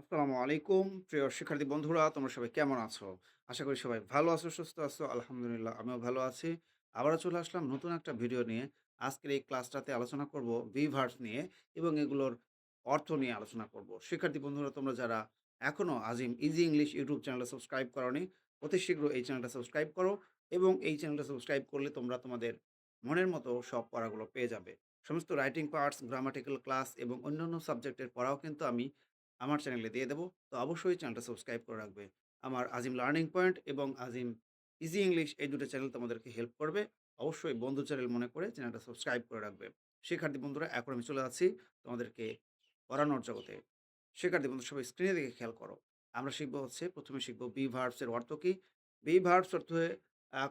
আসসালামু আলাইকুম প্রিয় শিক্ষার্থী বন্ধুরা, তোমরা সবাই কেমন আছো? আশা করি সবাই ভালো আছো, সুস্থ আছো। আলহামদুলিল্লাহ আমিও ভালো আছি। আবারও চলে আসলাম নতুন একটা ভিডিও নিয়ে। আজকের এই ক্লাসটাতে আলোচনা করব বি ভার্বস নিয়ে এবং এগুলোর অর্থ নিয়ে আলোচনা করব। শিক্ষার্থী বন্ধুরা, তোমরা যারা এখনো আজিম ইজি ইংলিশ ইউটিউব চ্যানেলটা সাবস্ক্রাইব করোনি, অতি শীঘ্র এই চ্যানেলটা সাবস্ক্রাইব করো এবং এই চ্যানেলটা সাবস্ক্রাইব করলে তোমরা তোমাদের মনের মতো সব পড়াগুলো পেয়ে যাবে। সমস্ত রাইটিং পার্টস, গ্রামাটিক্যাল ক্লাস এবং অন্যান্য সাবজেক্টের পড়াও কিন্তু আমি আমার চ্যানেলে দিয়ে দেবো। তো অবশ্যই চ্যানেলটা সাবস্ক্রাইব করে রাখবে। আমার আজিম লার্নিং পয়েন্ট এবং আজিম ইজি ইংলিশ এই দুটো চ্যানেল তোমাদেরকে হেল্প করবে। অবশ্যই বন্ধু চ্যানেল মনে করে চ্যানেলটা সাবস্ক্রাইব করে রাখবে। শিক্ষার্থী বন্ধুরা, এখন আমি চলে যাচ্ছি তোমাদেরকে পড়ানোর জগতে। শিক্ষার্থী বন্ধু, সবাই স্ক্রিনে দিকে খেয়াল করো। আমরা শিখবো হচ্ছে, প্রথমে শিখবো বি ভার্বস এর অর্থ কী? বি ভার্বস অর্থে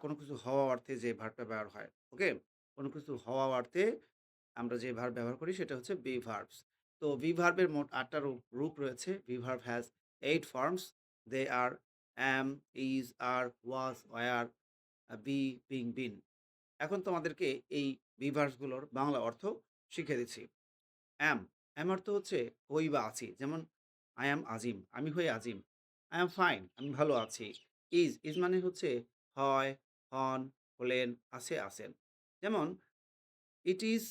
কোনো কিছু হওয়া অর্থে যে ভার্বটা ব্যবহার হয়। ওকে? কোনো কিছু হওয়া অর্থে আমরা যে ভার্ব ব্যবহার করি সেটা হচ্ছে বি ভার্বস। তো বি ভার্বের মোট ৮ টা রূপ রয়েছে। Be verb has 8 forms. They are am, is, are, was, were, be, being, been। এখন তোমাদেরকে এই বি ভার্বস গুলোর বাংলা অর্থ শিখিয়ে দিচ্ছি। am, am অর্থ হচ্ছে হই বা আছি। যেমন I am আজিম, আমি হই আজিম। I am fine, আমি ভালো আছি। is মানে হচ্ছে হয়, হন, হলেন, আছে, আছেন। যেমন it is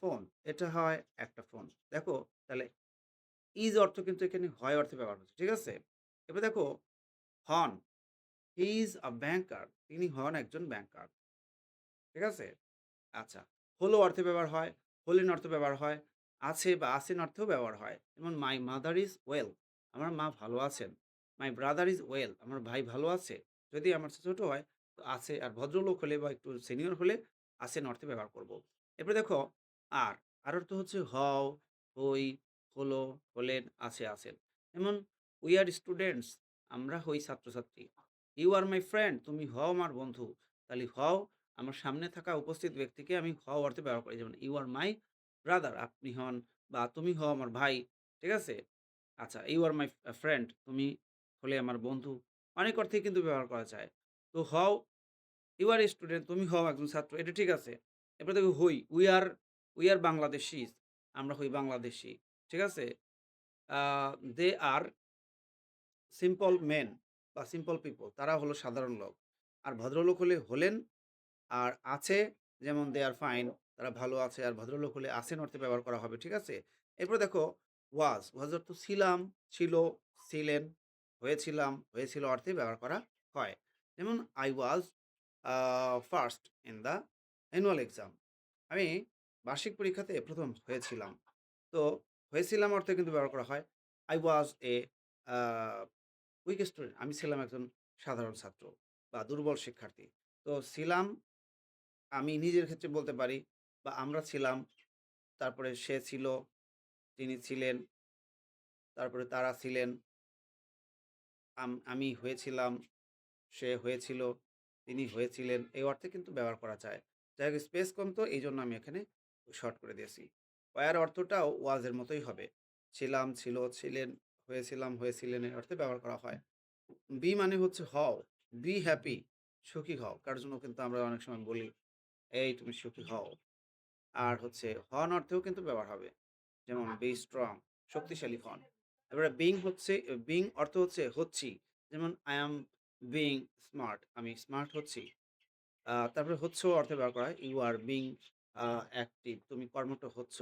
ফোন, এটা হয় একটা ফোন। দেখো, তাহলে ইজ অর্থ কিন্তু এখানে হয় অর্থে ব্যবহার হচ্ছে। ঠিক আছে? এবার দেখো, হন, হি ইজ আ ব্যাংকার, তিনি হন একজন ব্যাংকার। ঠিক আছে? আচ্ছা। হলো অর্থে ব্যবহার হয়, হলেন অর্থে ব্যবহার হয়, আছে বা আছেন অর্থেও ব্যবহার হয়। যেমন মাই মাদার ইজ ওয়েল, আমার মা ভালো আছেন। মাই ব্রাদার ইজ ওয়েল, আমার ভাই ভালো আছে। যদি আমার চেয়ে ছোট হয় তো আছে, আর ভদ্রলোক হলে বা একটু সিনিয়র হলে আছেন অর্থে ব্যবহার করব। এরপরে দেখো, আর, আর অর্থ হচ্ছে হও, হই, হলো, হলেন, আছে, আছেন। যেমন উই আর স্টুডেন্টস, আমরা হই ছাত্রছাত্রী। ইউ আর মাই ফ্রেন্ড, তুমি হও আমার বন্ধু। তাহলে হও আমার সামনে থাকা উপস্থিত ব্যক্তিকে আমি হও অর্থে ব্যবহার করি। যেমন ইউ আর মাই ব্রাদার, আপনি হন বা তুমি হও আমার ভাই। ঠিক আছে? আচ্ছা, ইউ আর মাই ফ্রেন্ড, তুমি হলে আমার বন্ধু। অনেক অর্থেই কিন্তু ব্যবহার করা যায়। তো হও, ইউ আর এ স্টুডেন্ট, তুমি হও একজন ছাত্র। এটা ঠিক আছে। এরপরে দেখো হই, উই আর বাংলাদেশিস, আমরা হই বাংলাদেশী। ঠিক আছে? আ দে আর সিম্পল মেন বা সিম্পল পিপল, তারা হলো সাধারণ লোক। আর ভদ্রলোক হলেন, আর আছে, যেমন দে আর ফাইন, তারা ভালো আছে। আর ভদ্রলোক হলে আছেন অর্থে ব্যবহার করা হবে। ঠিক আছে? এরপরে দেখো ওয়াজ অর্থ ছিলাম, ছিল, ছিলেন, হয়েছিলাম, হয়েছিল অর্থে ব্যবহার করা হয়। যেমন I was first in the annual exam, আমি বার্ষিক পরীক্ষাতে প্রথম হয়েছিলাম। তো হয়েছিলাম অর্থে কিন্তু ব্যবহার করা হয়। I was A a week student, আমি ছিলাম একজন সাধারণ ছাত্র বা দুর্বল শিক্ষার্থী। তো ছিলাম আমি নিজের ক্ষেত্রে বলতে পারি, বা আমরা ছিলাম, তারপরে সে ছিল, তিনি ছিলেন, তারপরে তারা ছিলেন, আমি হয়েছিলাম, সে হয়েছিল, তিনি হয়েছিলেন। এই অর্থে কিন্তু ব্যবহার করা যায়। যাই হোক, স্পেস কম তো এইজন্য আমি এখানে শর্ট করে দিয়েছি। ওয়্যার অর্থটাও ওয়াজ এর মতোই হবে। ছিলাম, ছিল, ছিলেন, হয়েছিলাম, হয়েছিলেন এর অর্থে ব্যবহার করা হয়। বি মানে হচ্ছে হও, বি হ্যাপি, সুখী হও। কার জন্য কিন্তু আমরা অনেক সময় বলি, "এই তুমি সুখী হও।" আর হচ্ছে হন অর্থেও কিন্তু ব্যবহার হবে। যেমন বি স্ট্রং, শক্তিশালী হন। এবারে বিং অর্থ হচ্ছে হচ্ছি। যেমন আই অ্যাম বিং স্মার্ট, আমি স্মার্ট হচ্ছি। তারপরে হচ্ছেও অর্থে ব্যবহার করা হয়। ইউ আর বিং অ্যাক্টিভ, তুমি কর্মঠ হচ্ছ।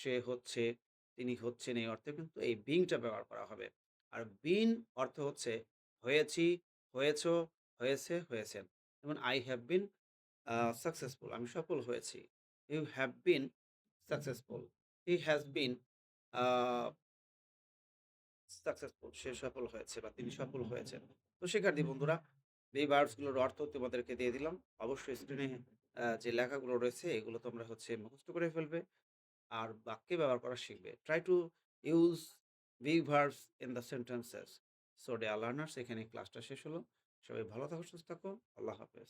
সে হচ্ছে, তিনি হচ্ছেন, এই অর্থে কিন্তু এই বিংটা ব্যবহার করা হবে। আর বিন অর্থ হচ্ছে হয়েছি, হয়েছ, হয়েছে, হয়েছেন। যেমন আই হ্যাভ বিন সাকসেসফুল, আমি সফল হয়েছি। You have been successful. He has been a successful, সে সফল হয়েছে বা তিনি সফল হয়েছেন। তো শিক্ষার্থী বন্ধুরা, এই ভার্বস গুলোর অর্থ তোমাদেরকে দিয়ে দিলাম। অবশ্যই স্ক্রিনে যে লেখাগুলো রয়েছে এগুলো তোমরা হচ্ছে মুখস্থ করে ফেলবে। আর বাক্যে ব্যবহার করা শিখবে। Try to use big verbs in the sentences. So dear learners, এখানে ক্লাসটা শেষ হলো। সবাই ভালো থাকো, সুস্থ থাকো। আল্লাহ হাফেজ।